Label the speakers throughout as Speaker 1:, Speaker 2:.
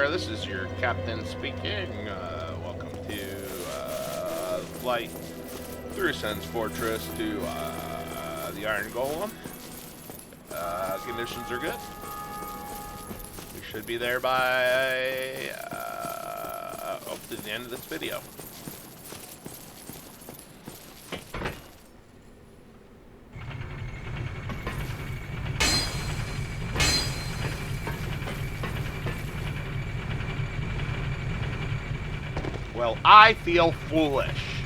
Speaker 1: Bonfire. This is your captain speaking. Welcome to flight through Sen's Fortress to the Iron Golem. Conditions are good. We should be there by up to the end of this video. Well, I feel foolish.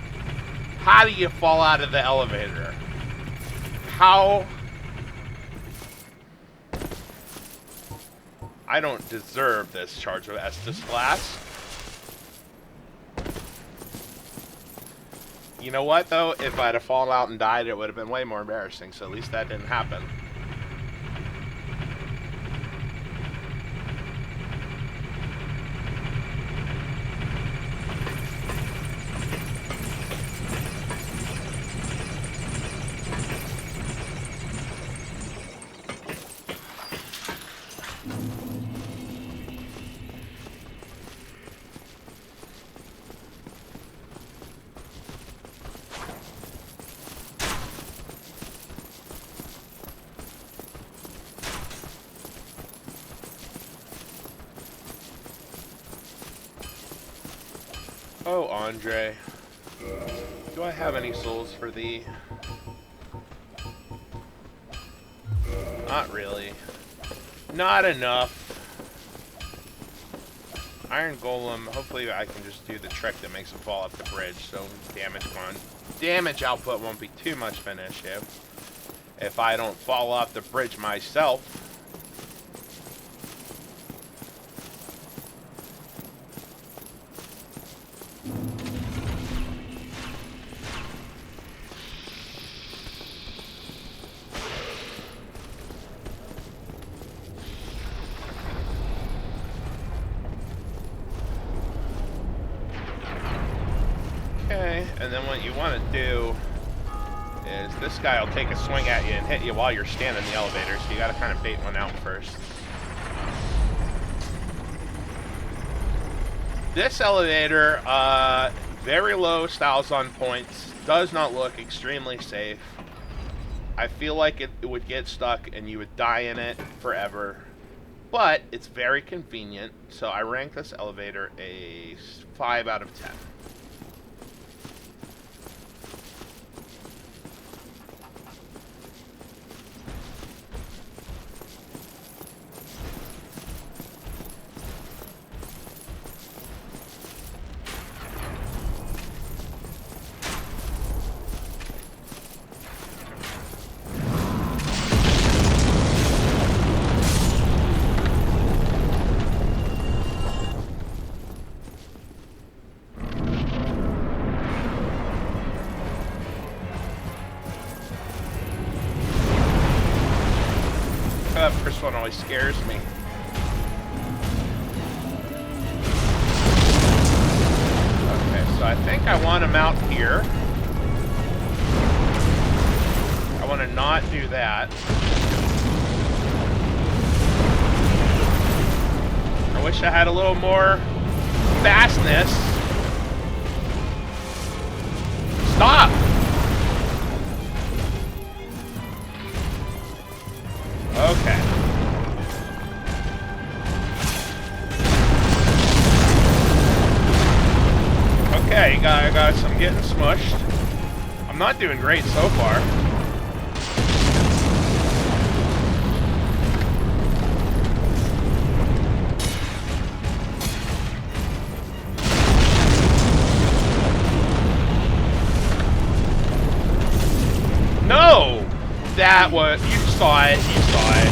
Speaker 1: How do you fall out of the elevator? How? I don't deserve this charge of Estus glass. You know what, though? If I'd have fallen out and died, it would have been way more embarrassing, so at least that didn't happen. Oh, Andre. Do I have any souls for thee? Not really. Not enough. Iron Golem, hopefully I can just do the trick that makes it fall off the bridge, so damage output won't be too much of an issue. If I don't fall off the bridge myself. Okay, and then what you want to do is this guy will take a swing at you and hit you while you're standing in the elevator, so you got to kind of bait one out first. This elevator, very low styles on points, does not look extremely safe. I feel like it would get stuck and you would die in it forever, but it's very convenient, so I rank this elevator a 5 out of 10. That first one always scares me. Okay, so I think I want him out here. I want to not do that. I wish I had a little more fastness. Stop! Okay. Okay, guys, I'm getting smushed. I'm not doing great so far. No! That was... You saw it. You saw it.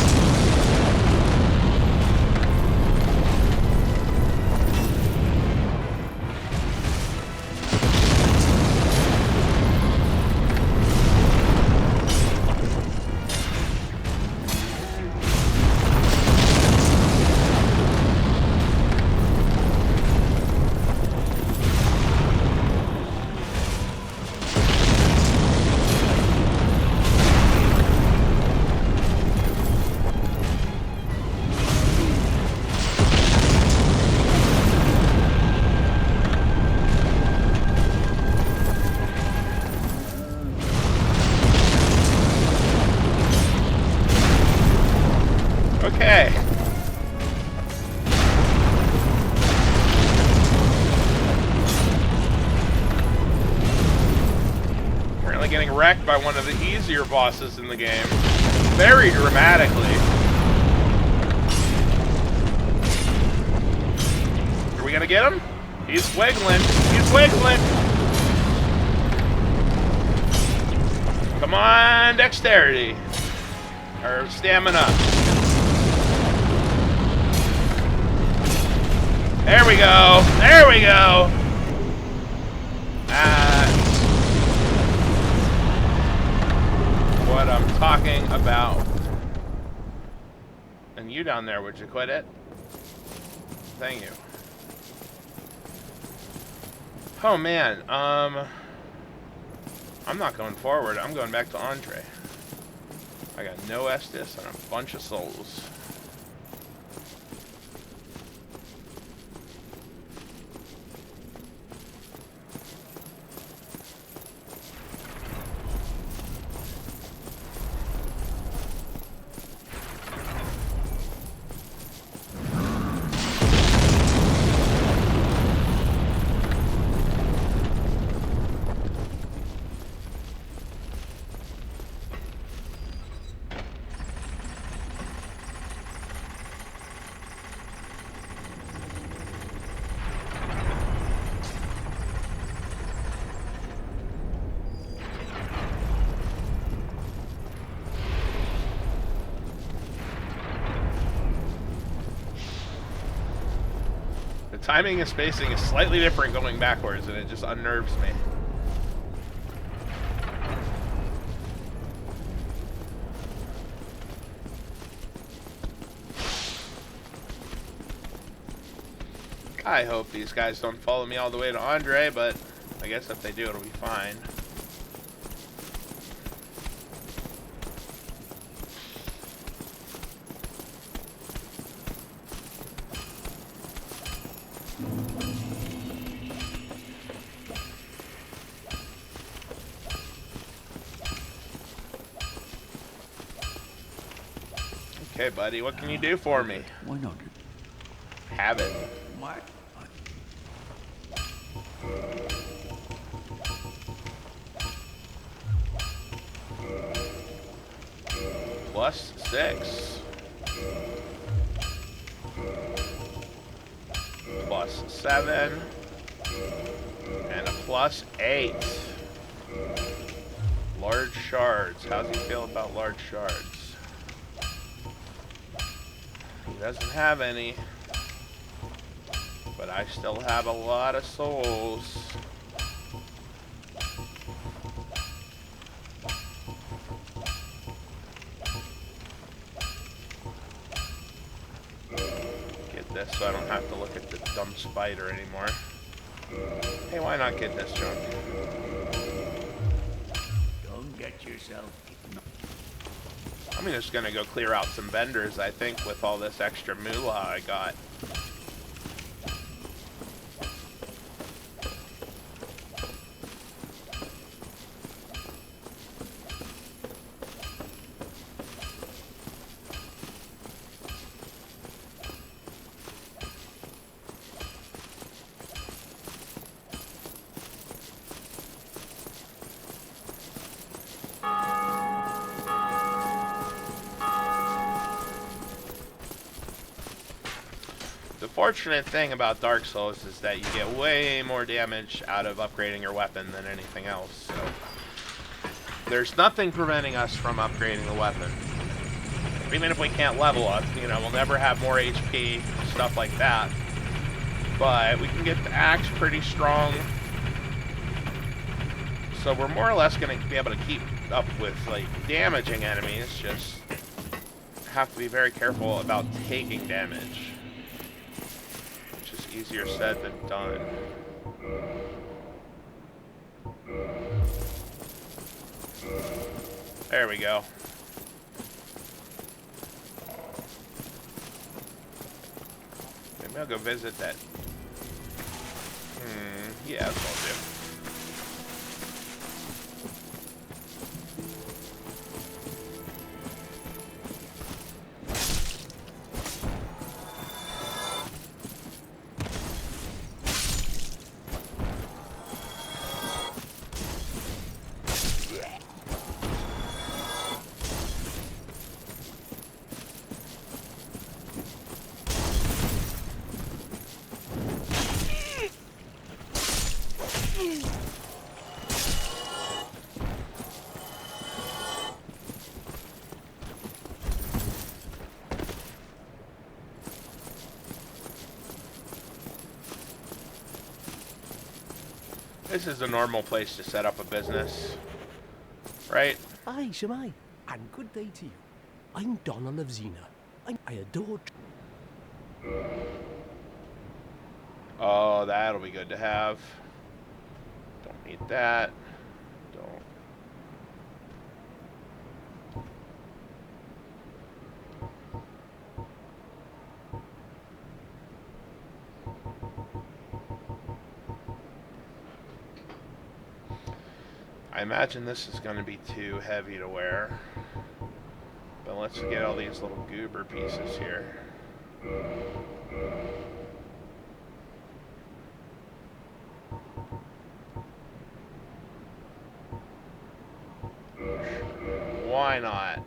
Speaker 1: wrecked by one of the easier bosses in the game. Very dramatically. Are we gonna get him? He's wiggling. He's wiggling. Come on, dexterity. Or stamina. There we go. There we go. What I'm talking about. And you down there, would you quit it? Thank you. Oh man, I'm not going forward. I'm going back to Andre. I got no Estus and a bunch of souls. Timing and spacing is slightly different going backwards, and it just unnerves me. I hope these guys don't follow me all the way to Andre, but I guess if they do, it'll be fine. Okay, buddy, what can you do for me?
Speaker 2: Why not?
Speaker 1: Have it.
Speaker 2: What?
Speaker 1: +6. +7. And a +8. Large shards. How's he feel about large shards? He doesn't have any. But I still have a lot of souls. Get this so I don't have to look at the dumb spider anymore. Hey, why not get this junk?
Speaker 2: Don't get yourself.
Speaker 1: I'm just gonna go clear out some vendors, I think, with all this extra moolah I got. The fortunate thing about Dark Souls is that you get way more damage out of upgrading your weapon than anything else, so there's nothing preventing us from upgrading the weapon. Even if we can't level up, you know, we'll never have more HP, stuff like that. But we can get the axe pretty strong. So we're more or less going to be able to keep up with, like, damaging enemies, just have to be very careful about taking damage. Easier said than done. There we go. Maybe I'll go visit that. Yeah, that's what I'll do. This is a normal place to set up a business, right?
Speaker 3: Aye, Shemai, and good day to you. I'm Donald of Xena. I adore...
Speaker 1: Oh, that'll be good to have. Don't need that. Don't. I imagine this is going to be too heavy to wear. But let's get all these little goober pieces here. Why not?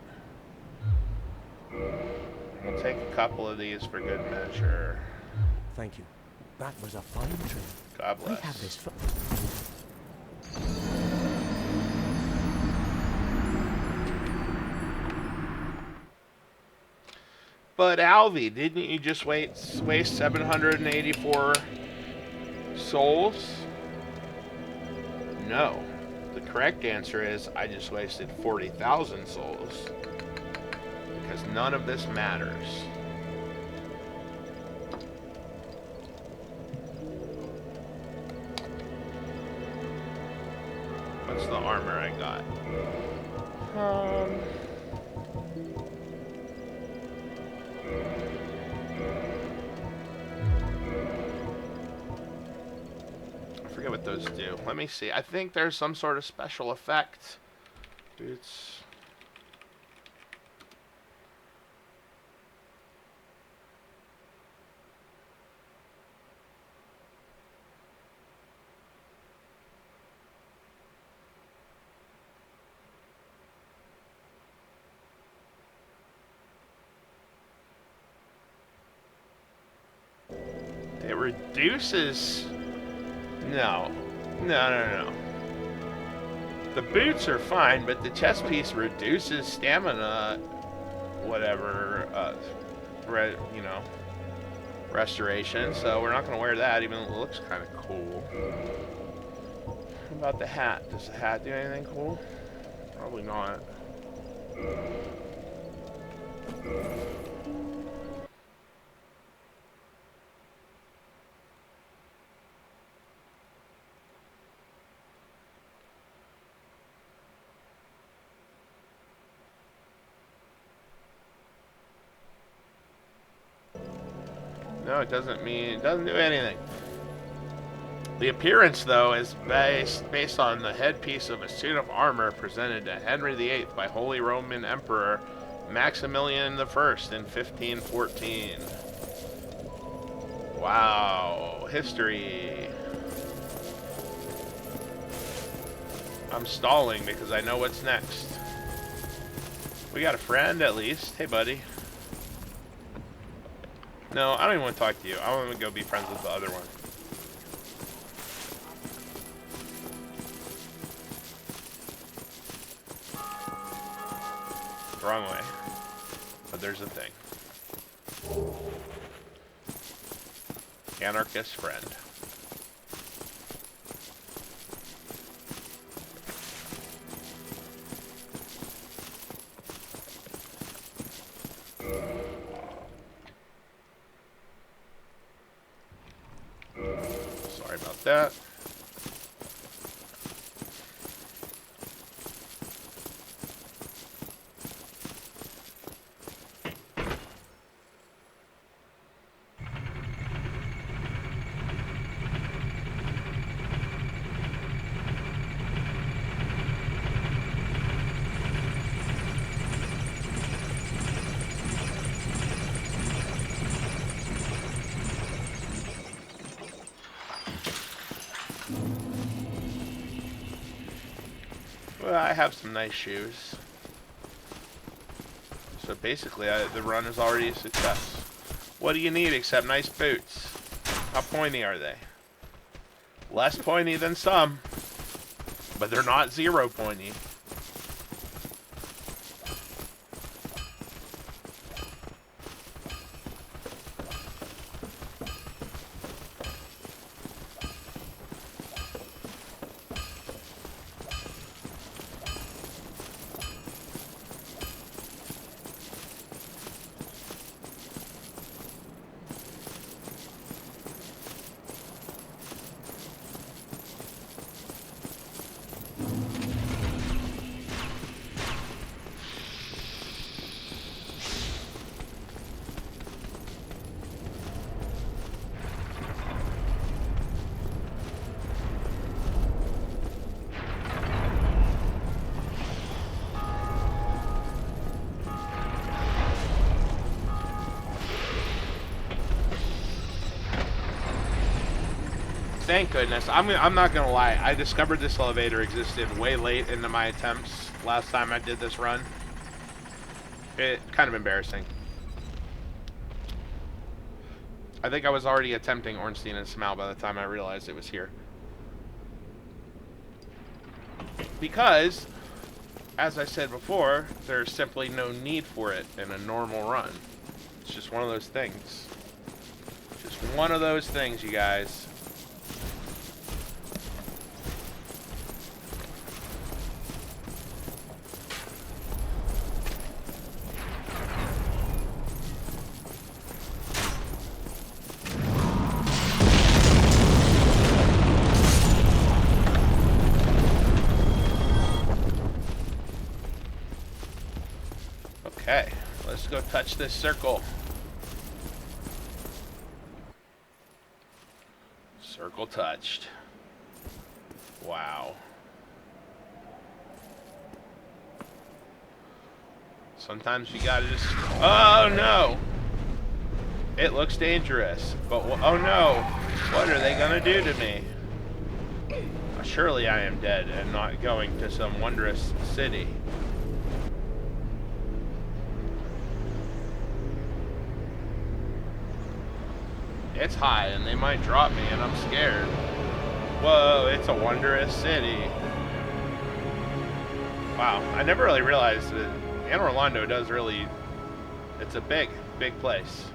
Speaker 1: We'll take a couple of these for good measure.
Speaker 3: Thank you. That was a fine trip.
Speaker 1: God
Speaker 3: I
Speaker 1: bless.
Speaker 3: have this for...
Speaker 1: But Alvy, didn't you just waste 784 souls? No. The correct answer is I just wasted 40,000 souls. Because none of this matters. What's the armor I got? I forget what those do. Let me see. I think there's some sort of special effect. Boots. It reduces... No. No. The boots are fine, but the chest piece reduces stamina, whatever, you know, restoration. So we're not going to wear that, even though it looks kind of cool. What about the hat? Does the hat do anything cool? Probably not. No, it doesn't do anything. The appearance, though, is based on the headpiece of a suit of armor presented to Henry VIII by Holy Roman Emperor Maximilian I in 1514. Wow, history. I'm stalling because I know what's next. We got a friend, at least. Hey, buddy. No, I don't even want to talk to you. I want to go be friends with the other one. Wrong way. But there's a thing. Anarchist friend. Sorry about that. Well, I have some nice shoes. So basically, the run is already a success. What do you need except nice boots? How pointy are they? Less pointy than some, but they're not 0 pointy. Thank goodness. I'm not gonna lie. I discovered this elevator existed way late into my attempts last time I did this run. It kind of embarrassing. I think I was already attempting Ornstein and Smau by the time I realized it was here. Because, as I said before, there's simply no need for it in a normal run. It's just one of those things. Just one of those things, you guys. Okay, let's go touch this circle. Circle touched. Wow. Sometimes you gotta just... Oh no! It looks dangerous, but oh no! What are they gonna do to me? Surely I am dead and not going to some wondrous city. It's high, and they might drop me, and I'm scared. Whoa, it's a wondrous city. Wow, I never really realized that Annoy Londo does really... It's a big, big place.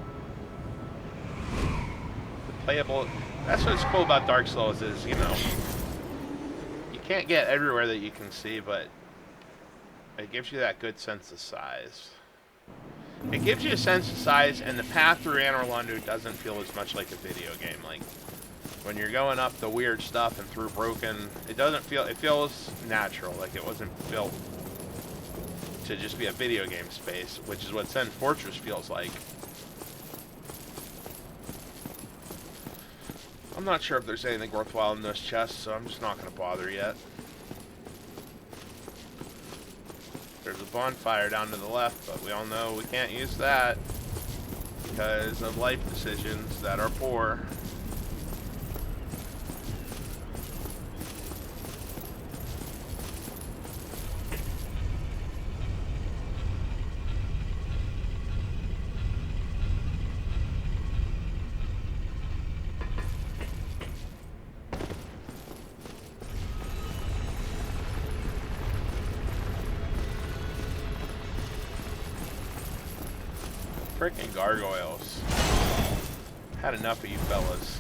Speaker 1: The playable... That's what's cool about Dark Souls is, you know... You can't get everywhere that you can see, but... It gives you that good sense of size. It gives you a sense of size, and the path through Annoy Londo doesn't feel as much like a video game. Like, when you're going up the weird stuff and through broken, it doesn't feel, it feels natural, like it wasn't built to just be a video game space, which is what Sen Fortress feels like. I'm not sure if there's anything worthwhile in those chests, so I'm just not going to bother yet. There's a bonfire down to the left, but we all know we can't use that because of life decisions that are poor. Frickin' gargoyles. Had enough of you fellas.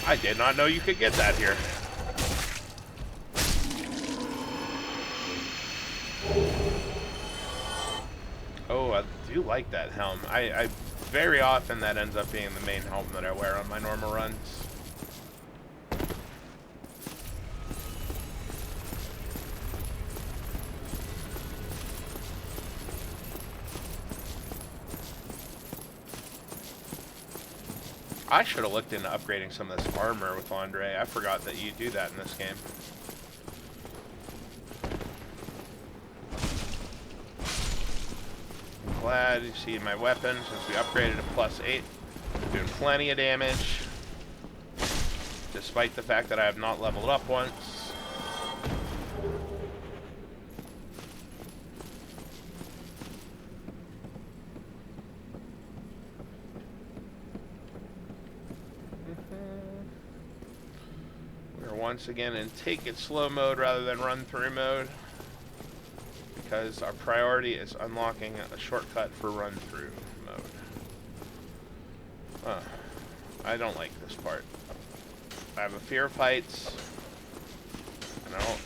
Speaker 1: I did not know you could get that here. Oh, I do like that helm. I very often that ends up being the main helm that I wear on my normal runs. I should have looked into upgrading some of this armor with Andre. I forgot that you do that in this game. Glad you see my weapon since we upgraded to +8. Doing plenty of damage, despite the fact that I have not leveled up once. We're once again in take it slow mode rather than run through mode, because our priority is unlocking a shortcut for run through mode. I don't like this part. I have a fear of heights, and I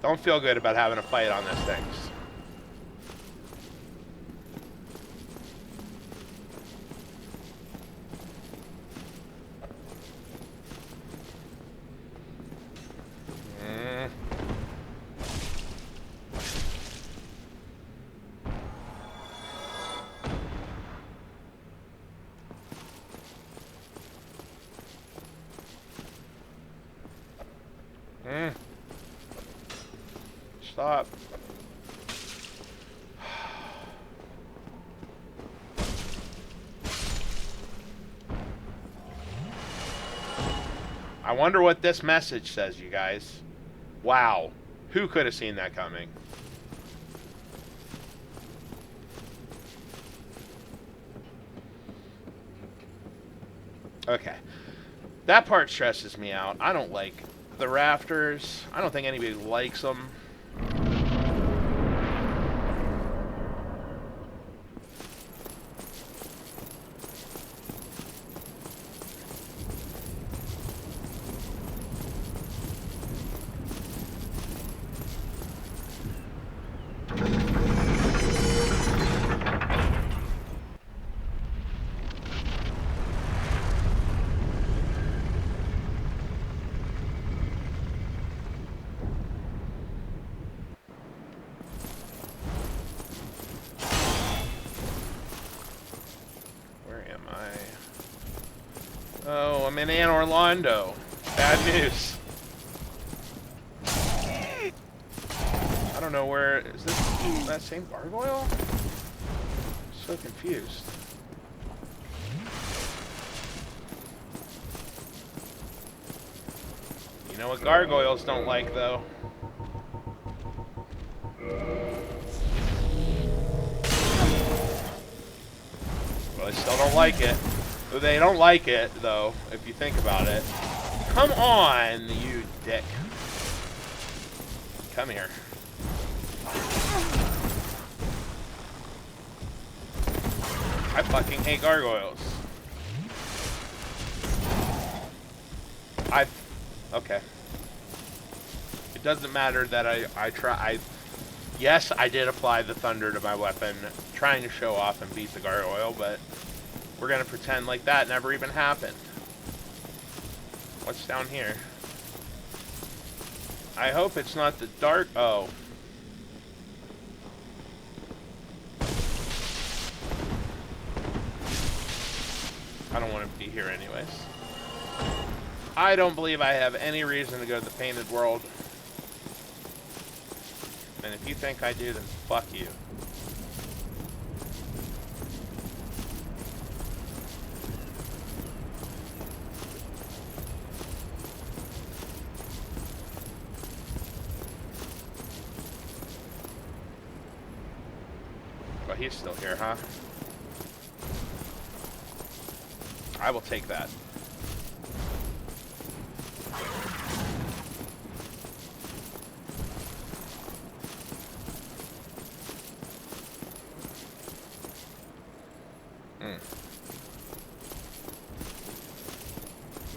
Speaker 1: don't feel good about having a fight on this thing. Stop. I wonder what this message says, you guys. Wow. Who could have seen that coming? Okay. That part stresses me out. I don't like the rafters. I don't think anybody likes them. Oh, I'm in Annoy, Londo. Bad news. I don't know where... Is this that same gargoyle? I'm so confused. You know what gargoyles don't like, though? Well, they still don't like it. They don't like it, though, if you think about it. Come on, you dick. Come here. I fucking hate gargoyles. Okay. It doesn't matter that yes, I did apply the thunder to my weapon, trying to show off and beat the gargoyle, but we're gonna pretend like that never even happened. What's down here? I hope it's not the dark... Oh. I don't want to be here anyways. I don't believe I have any reason to go to the painted world. And if you think I do, then fuck you. Well, he's still here, huh? I will take that.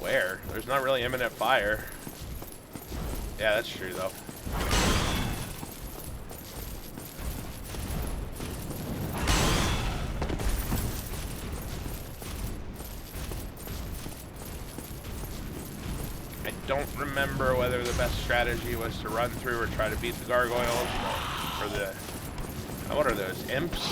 Speaker 1: Where? There's not really imminent fire. Yeah, that's true, though. I don't remember whether the best strategy was to run through or try to beat the gargoyles, or the... What are those, imps?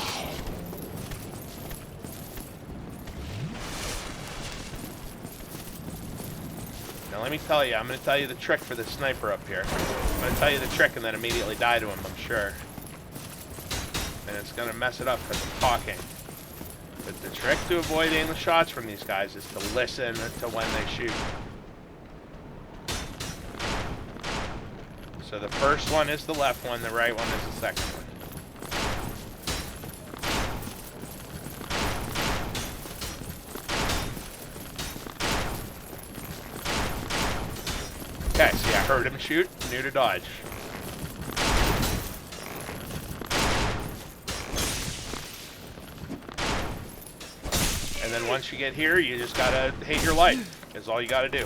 Speaker 1: Now let me tell you, I'm going to tell you the trick for the sniper up here. I'm going to tell you the trick and then immediately die to him, I'm sure. And it's going to mess it up because I'm talking. But the trick to avoiding the shots from these guys is to listen to when they shoot. So the first one is the left one, the right one is the second one. Okay, see, I heard him shoot, knew to dodge. And then once you get here, you just gotta hate your life, is all you gotta do.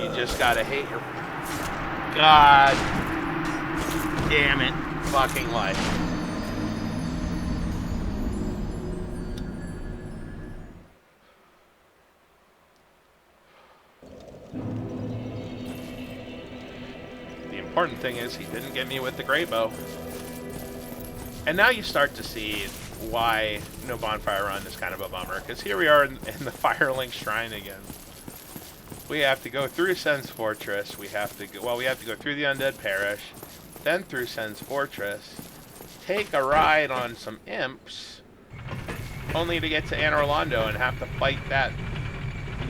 Speaker 1: You just gotta hate your... God damn it, fucking life. The important thing is he didn't get me with the great bow. And now you start to see why no bonfire run is kind of a bummer, because here we are in the Firelink Shrine again. We have to go through Sen's Fortress. We have to go, we have to go through the Undead Parish, then through Sen's Fortress, take a ride on some imps, only to get to Londo and have to fight that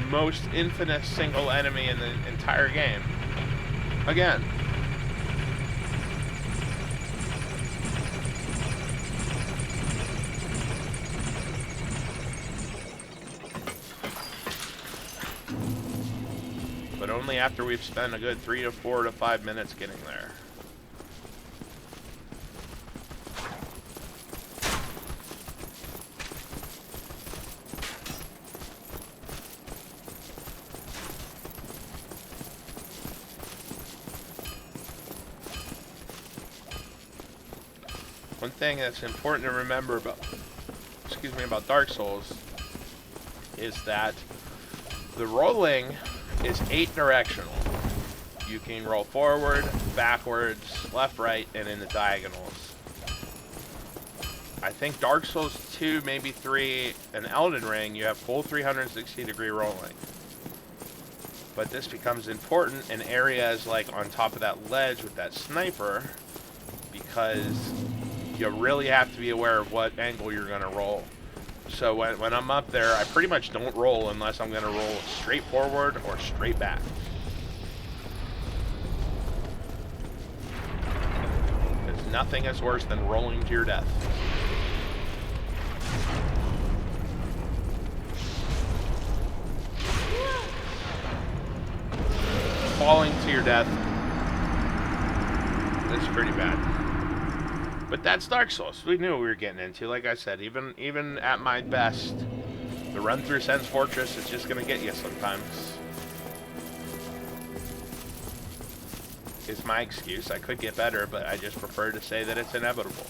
Speaker 1: most infamous single enemy in the entire game again. But only after we've spent a good 3 to 4 to 5 minutes getting there. One thing that's important to remember about, about Dark Souls is that the rolling is 8 directional. You can roll forward, backwards, left, right, and in the diagonals. I think Dark Souls 2, maybe 3, and Elden Ring, you have full 360-degree rolling. But this becomes important in areas like on top of that ledge with that sniper, because you really have to be aware of what angle you're going to roll. So when I'm up there, I pretty much don't roll unless I'm going to roll straight forward or straight back. Because nothing is worse than rolling to your death. Falling to your death is pretty bad. But that's Dark Souls. We knew what we were getting into. Like I said, even at my best, the run through Sen's Fortress is just going to get you sometimes. Is my excuse. I could get better, but I just prefer to say that it's inevitable.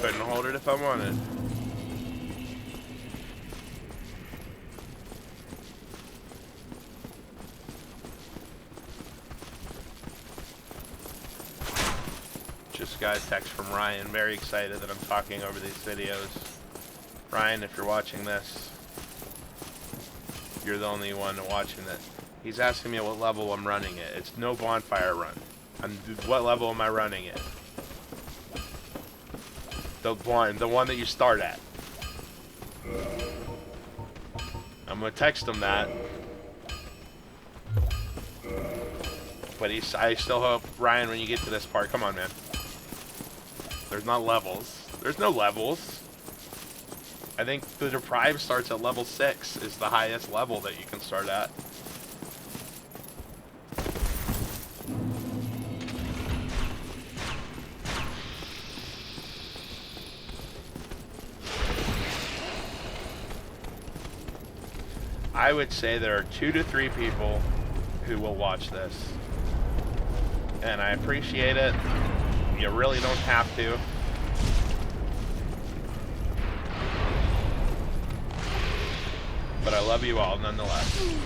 Speaker 1: Couldn't hold it if I wanted. Just got a text from Ryan, very excited that I'm talking over these videos. Ryan, if you're watching this, you're the only one watching that. He's asking me at what level I'm running it. It's no bonfire run. What level am I running it? The one that you start at. I'm gonna text him that. But I still hope, Ryan, when you get to this part, come on, man. There's not levels. There's no levels. I think the Deprived starts at level 6, is the highest level that you can start at. I would say there are 2 to 3 people who will watch this. And I appreciate it. You really don't have to. But I I love you all nonetheless.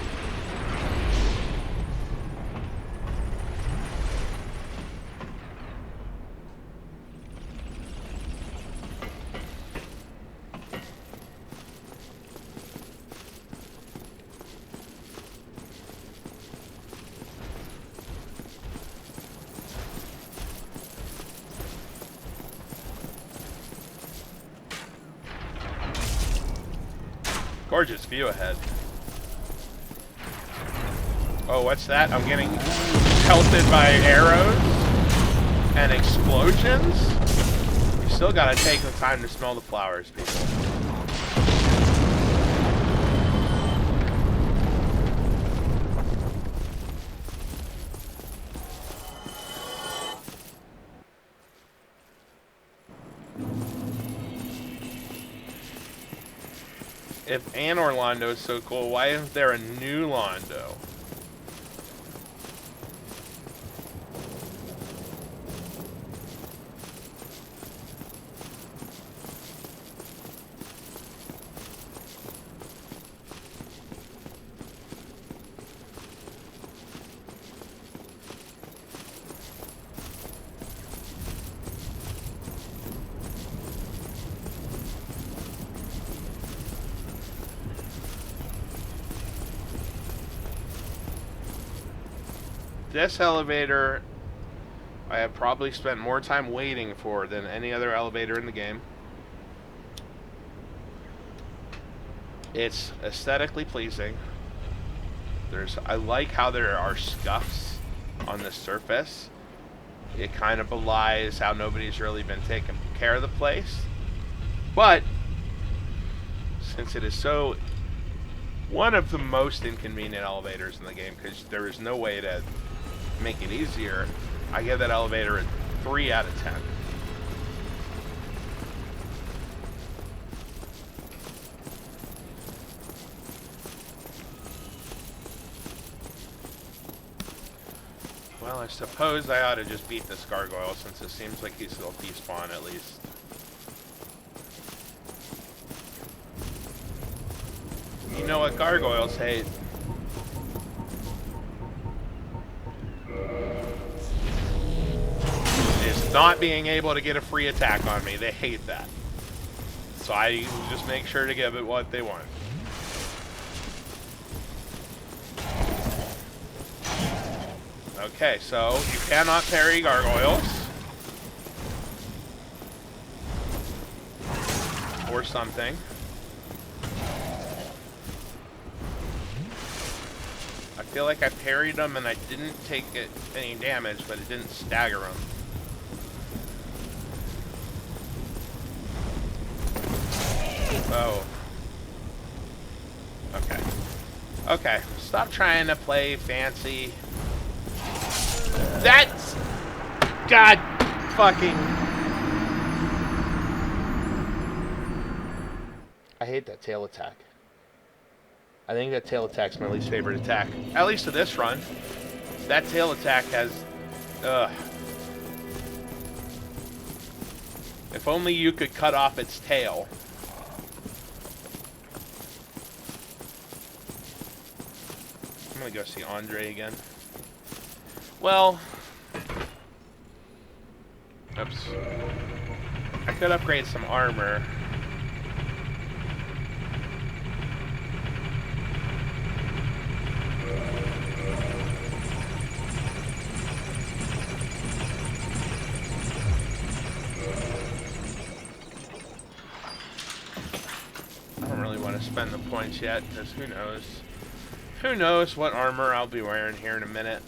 Speaker 1: Gorgeous view ahead. Oh, what's that? I'm getting pelted by arrows and explosions? You still gotta take the time to smell the flowers, people. If Annoy Londo is so cool, why isn't there a new Londo? This elevator, I have probably spent more time waiting for than any other elevator in the game. It's aesthetically pleasing. I like how there are scuffs on the surface. It kind of belies how nobody's really been taking care of the place. But since it is so one of the most inconvenient elevators in the game, because there is no way to make it easier, I give that elevator a 3 out of 10. Well, I suppose I ought to just beat this gargoyle, since it seems like he's still despawn at least. You know what gargoyles hate? Is not being able to get a free attack on me. They hate that. So I just make sure to give it what they want. Okay, so you cannot parry gargoyles. Or something. I feel like I parried them and I didn't take any damage, but it didn't stagger them. Oh. Okay. Okay, stop trying to play fancy. That's... God fucking... I hate that tail attack. I think that tail attack's my least favorite attack. At least to this run. That tail attack has... Ugh. If only you could cut off its tail. I'm gonna go see Andre again. Well... Oops. I could upgrade some armor. I don't really want to spend the points yet, because who knows? Who knows what armor I'll be wearing here in a minute.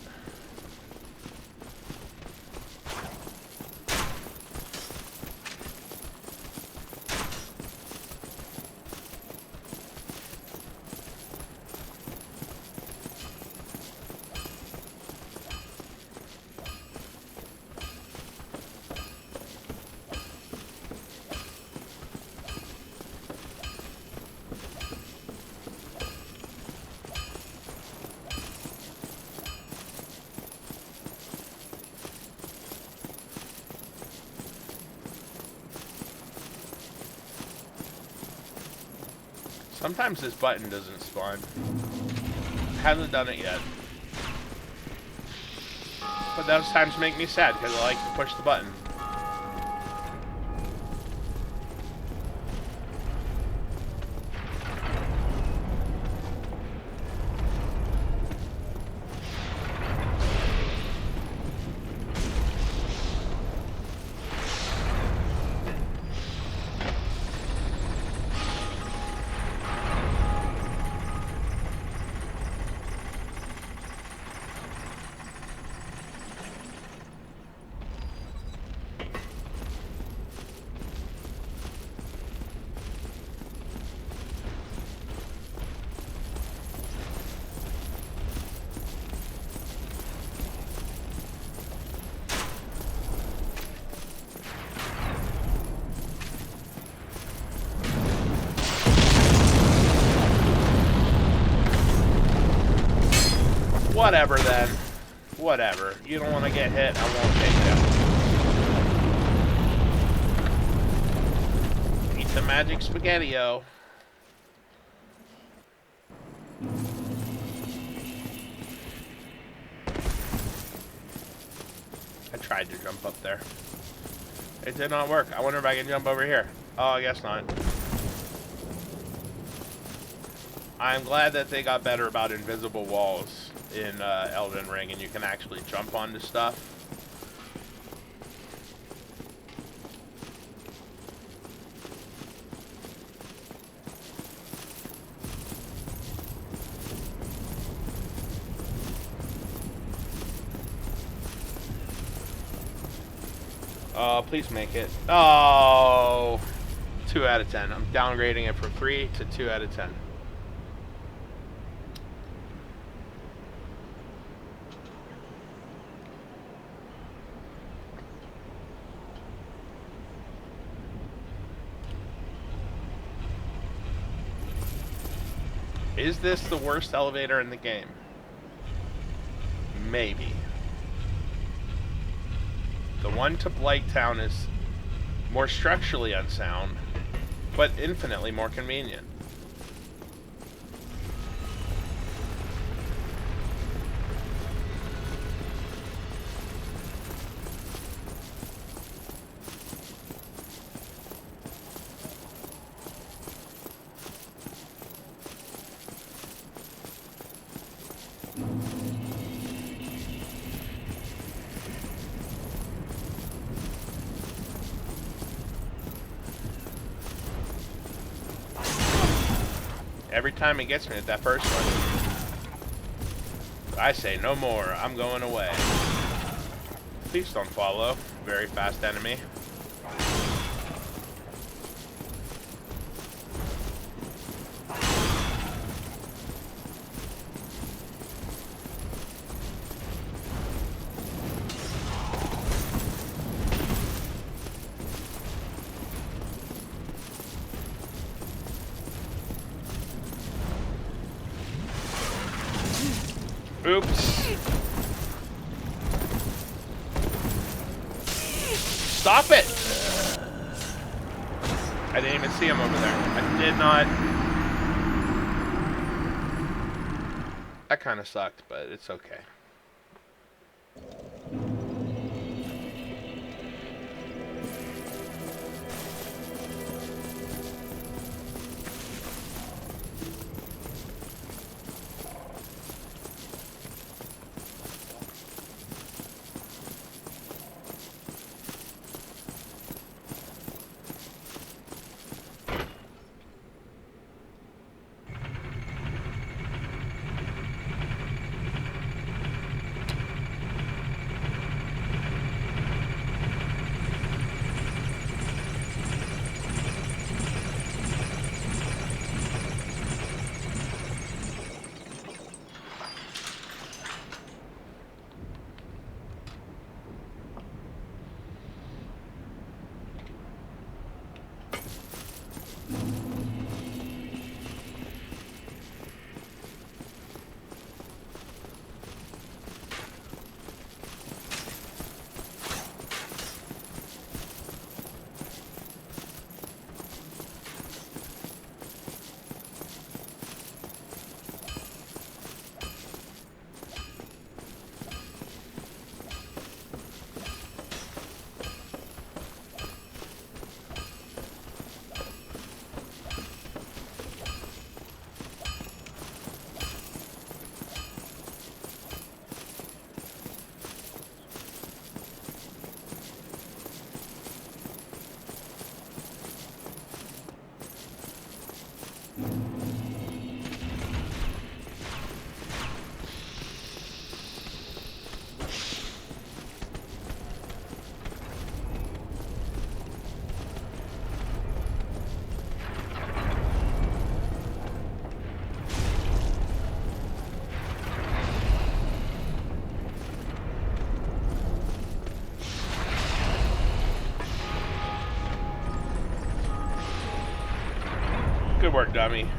Speaker 1: Sometimes this button doesn't spawn. Hasn't done it yet. But those times make me sad because I like to push the button. Whatever then. Whatever. You don't want to get hit, I won't take them. Eat the magic spaghetti-o. I tried to jump up there. It did not work. I wonder if I can jump over here. Oh, I guess not. I'm glad that they got better about invisible walls in Elden Ring, and you can actually jump onto stuff. Oh, please make it. Oh, 2 out of 10. I'm downgrading it from 3 to 2 out of 10. Is this the worst elevator in the game? Maybe. The one to Blighttown is more structurally unsound, but infinitely more convenient. Every time it gets me at that first one, I say no more, I'm going away. Please don't follow. Very fast enemy. Oops. Stop it! I didn't even see him over there. I did not. That kind of sucked, but it's okay. Good work, dummy.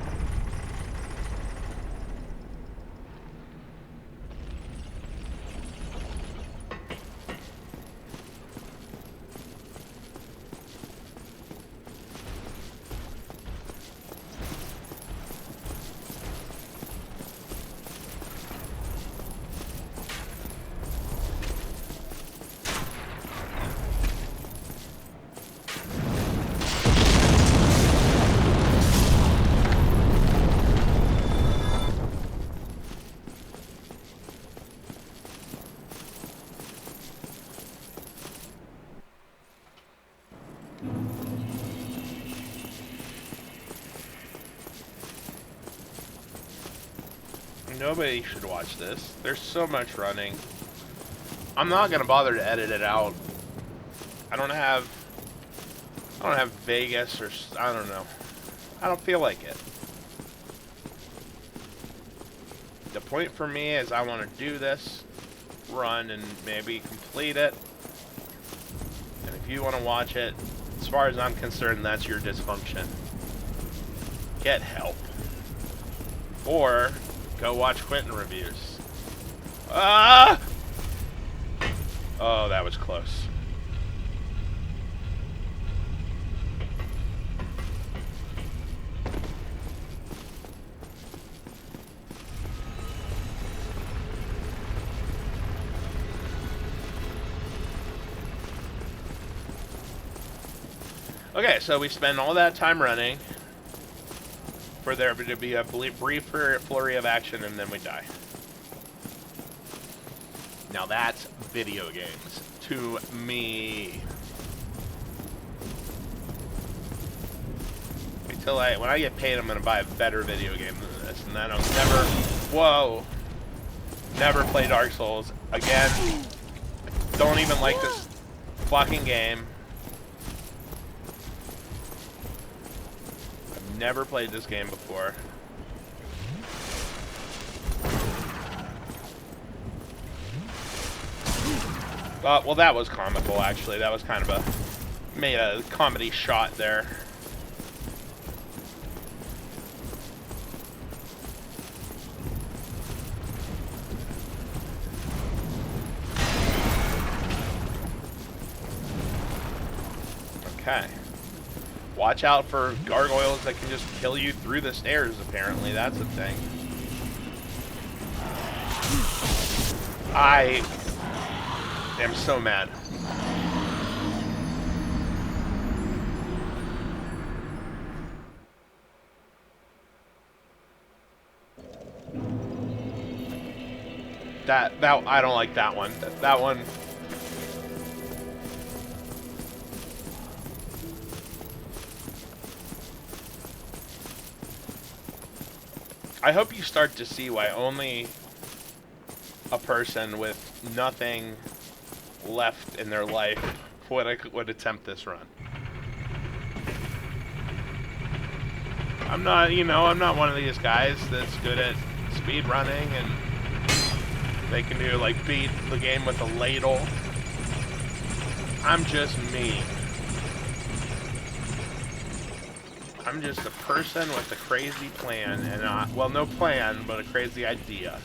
Speaker 1: Nobody should watch this. There's so much running. I'm not gonna bother to edit it out. I don't have Vegas or I don't know. I don't feel like it. The point for me is I want to do this run and maybe complete it. And if you want to watch it, as far as I'm concerned, that's your dysfunction. Get help. Or go watch Quentin reviews. Ah! Oh, that was close. Okay, so we spend all that time running for there to be a brief flurry of action, and then we die. Now that's video games to me. When I get paid, I'm gonna buy a better video game than this, and then I'll never play Dark Souls again. Don't even like this fucking game. I've never played this game before. Well, that was comical, actually. That was kind of made a comedy shot there. Okay. Watch out for gargoyles that can just kill you through the stairs, apparently. That's a thing. I am so mad. That I don't like that one. That one. I hope you start to see why only a person with nothing left in their life would attempt this run. I'm not, I'm not one of these guys that's good at speed running and they can do like beat the game with a ladle. I'm just me. I'm just a person with a crazy plan and well, no plan, but a crazy idea.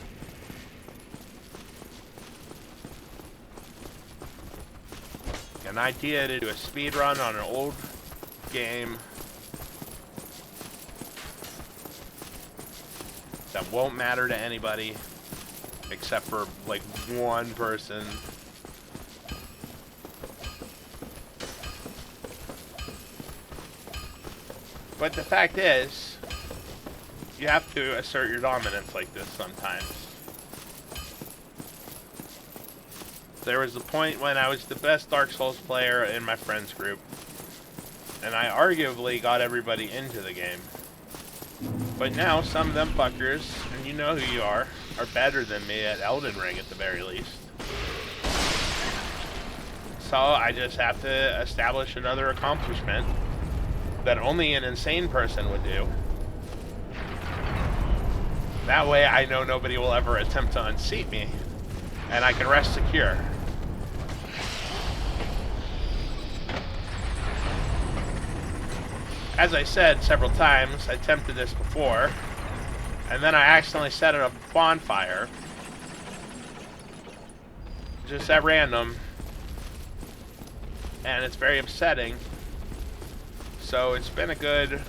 Speaker 1: An idea to do a speed run on an old game that won't matter to anybody except for like one person. But the fact is, you have to assert your dominance like this sometimes. There was a point when I was the best Dark Souls player in my friends group, and I arguably got everybody into the game. But now some of them fuckers, and you know who you are better than me at Elden Ring at the very least. So I just have to establish another accomplishment that only an insane person would do. That way I know nobody will ever attempt to unseat me, and I can rest secure. as I said several times, I attempted this before, and then I accidentally set up a bonfire. Just at random. And it's very upsetting. So it's been a good...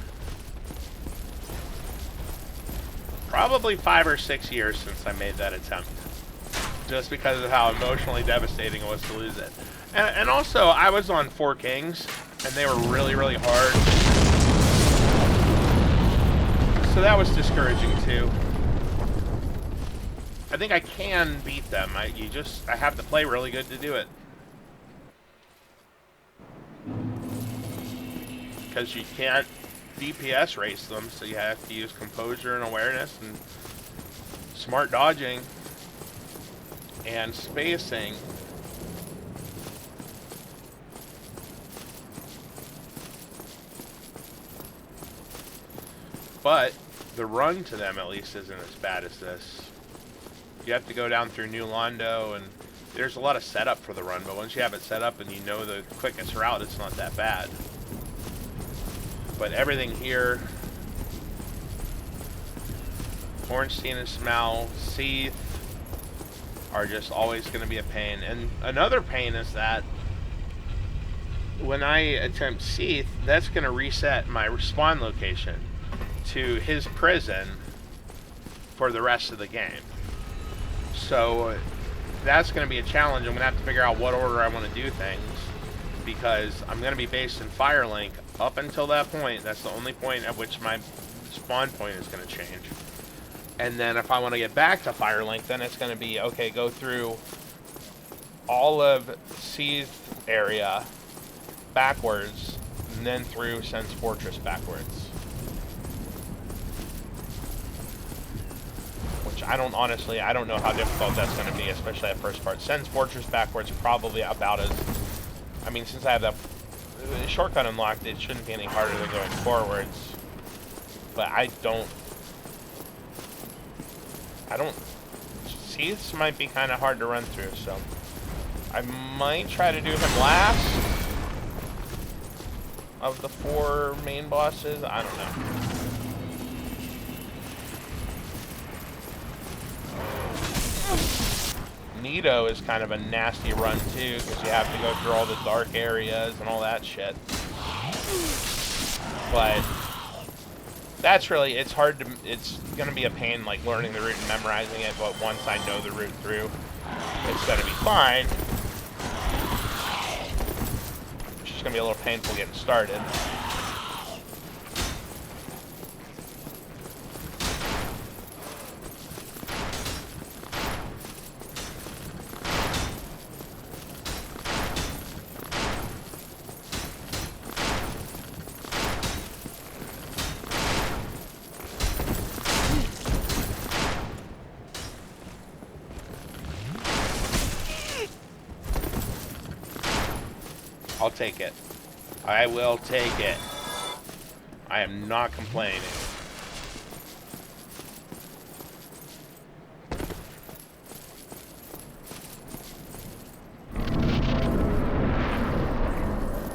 Speaker 1: probably 5 or 6 years since I made that attempt. Just because of how emotionally devastating it was to lose it. And also, I was on 4 Kings, and they were really, really hard. So that was discouraging too. I think I can beat them. I have to play really good to do it. Because you can't DPS race them, so you have to use composure and awareness and smart dodging and spacing. But the run to them at least isn't as bad as this. You have to go down through New Londo, and there's a lot of setup for the run, but once you have it set up and you know the quickest route, it's not that bad. But everything here, Ornstein and Smell, Seath, are just always going to be a pain. And another pain is that when I attempt Seath, that's going to reset my respawn location to his prison for the rest of the game. So that's going to be a challenge. I'm going to have to figure out what order I want to do things, because I'm going to be based in Firelink up until that point. That's the only point at which my spawn point is going to change. And then if I want to get back to Firelink, then it's going to be, okay, go through all of Seath area backwards, and then through Sen's Fortress backwards. Which I don't know how difficult that's going to be, especially that first part. Sen's Fortress backwards probably about as... I mean, since I have that shortcut unlocked, it shouldn't be any harder than going forwards. But I don't... Seaths might be kind of hard to run through, so... I might try to do him last of the 4 main bosses. I don't know. Nito is kind of a nasty run too, because you have to go through all the dark areas and all that shit. But that's really, it's going to be a pain, like learning the route and memorizing it, but once I know the route through, it's going to be fine. It's just going to be a little painful getting started. I'll take it. I will take it. I am not complaining.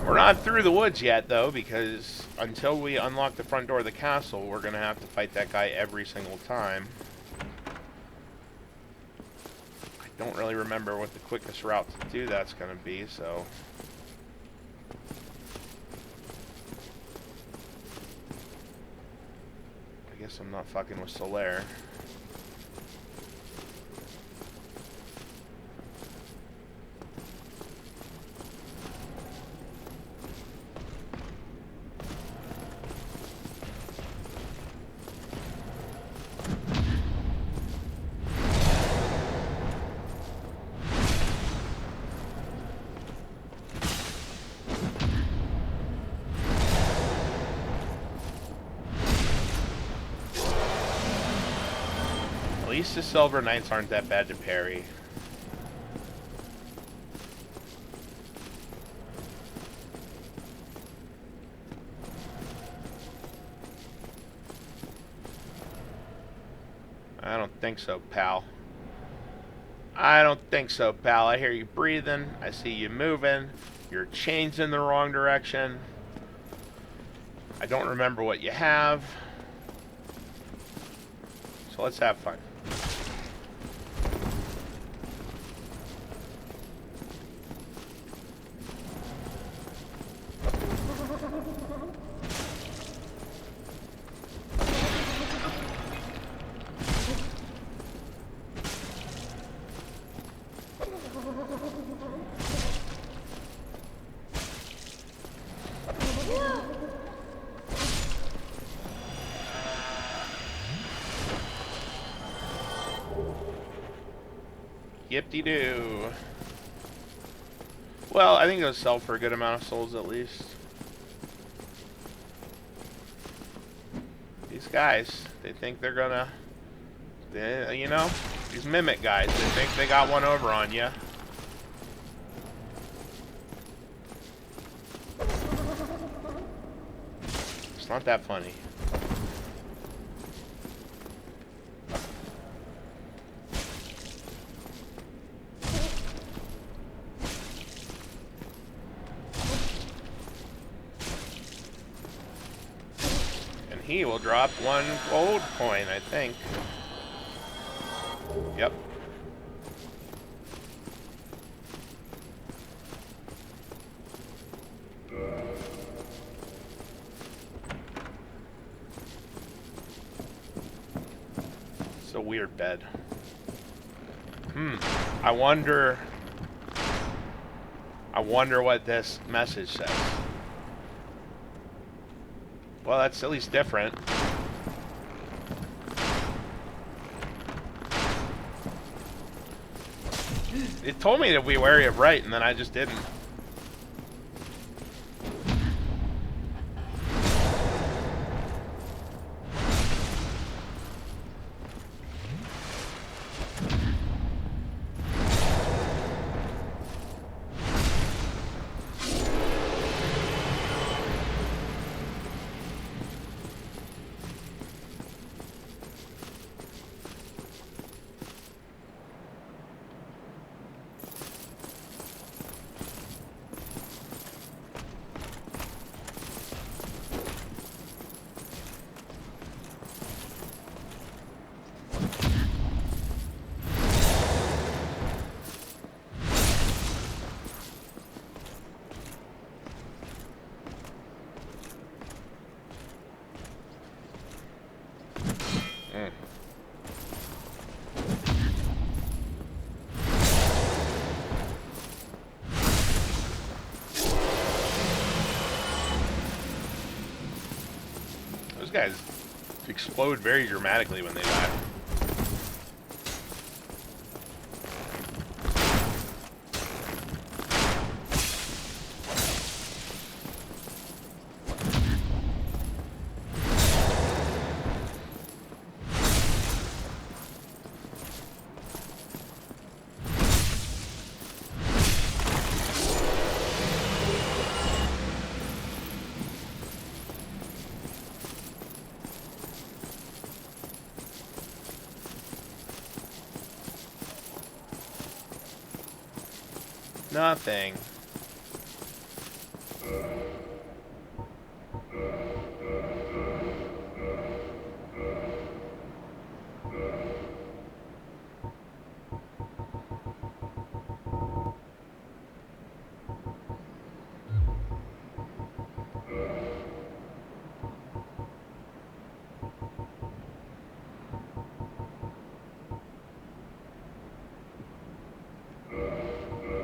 Speaker 1: We're not through the woods yet, though, because until we unlock the front door of the castle, we're going to have to fight that guy every single time. I don't really remember what the quickest route to do that's going to be, so... I guess I'm not fucking with Solaire. At least the Silver Knights aren't that bad to parry. I don't think so, pal. I don't think so, pal. I hear you breathing. I see you moving. Your chain's in the wrong direction. I don't remember what you have. So let's have fun. Yip-de-doo. Well, I think it'll sell for a good amount of souls at least. These guys, they think they're gonna... you know, these mimic guys, they think they got one over on you. It's not that funny. He will drop 1 gold coin, I think. Yep. It's a weird bed. I wonder what this message says. Well, that's at least different. It told me to be wary of right, and then I just didn't. Those guys explode very dramatically when they die. Nothing.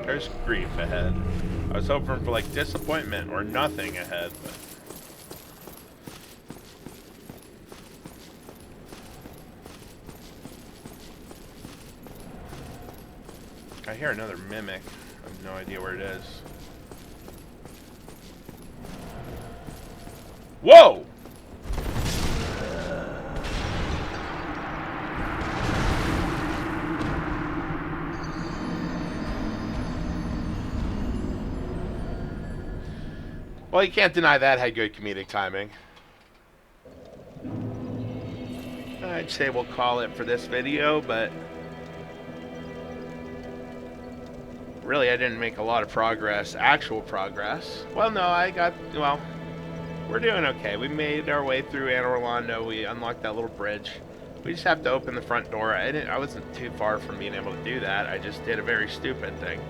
Speaker 1: There's grief ahead. I was hoping for like disappointment or nothing ahead, but I hear another mimic. I have no idea where it is. Whoa! Well, you can't deny that had good comedic timing. I'd say we'll call it for this video, but really I didn't make a lot of progress, actual progress. Well, no, I got, well, we're doing okay. We made our way through Annoy, Londo. We unlocked that little bridge. We just have to open the front door. I wasn't too far from being able to do that. I just did a very stupid thing.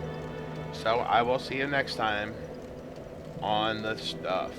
Speaker 1: So I will see you next time on the stuff.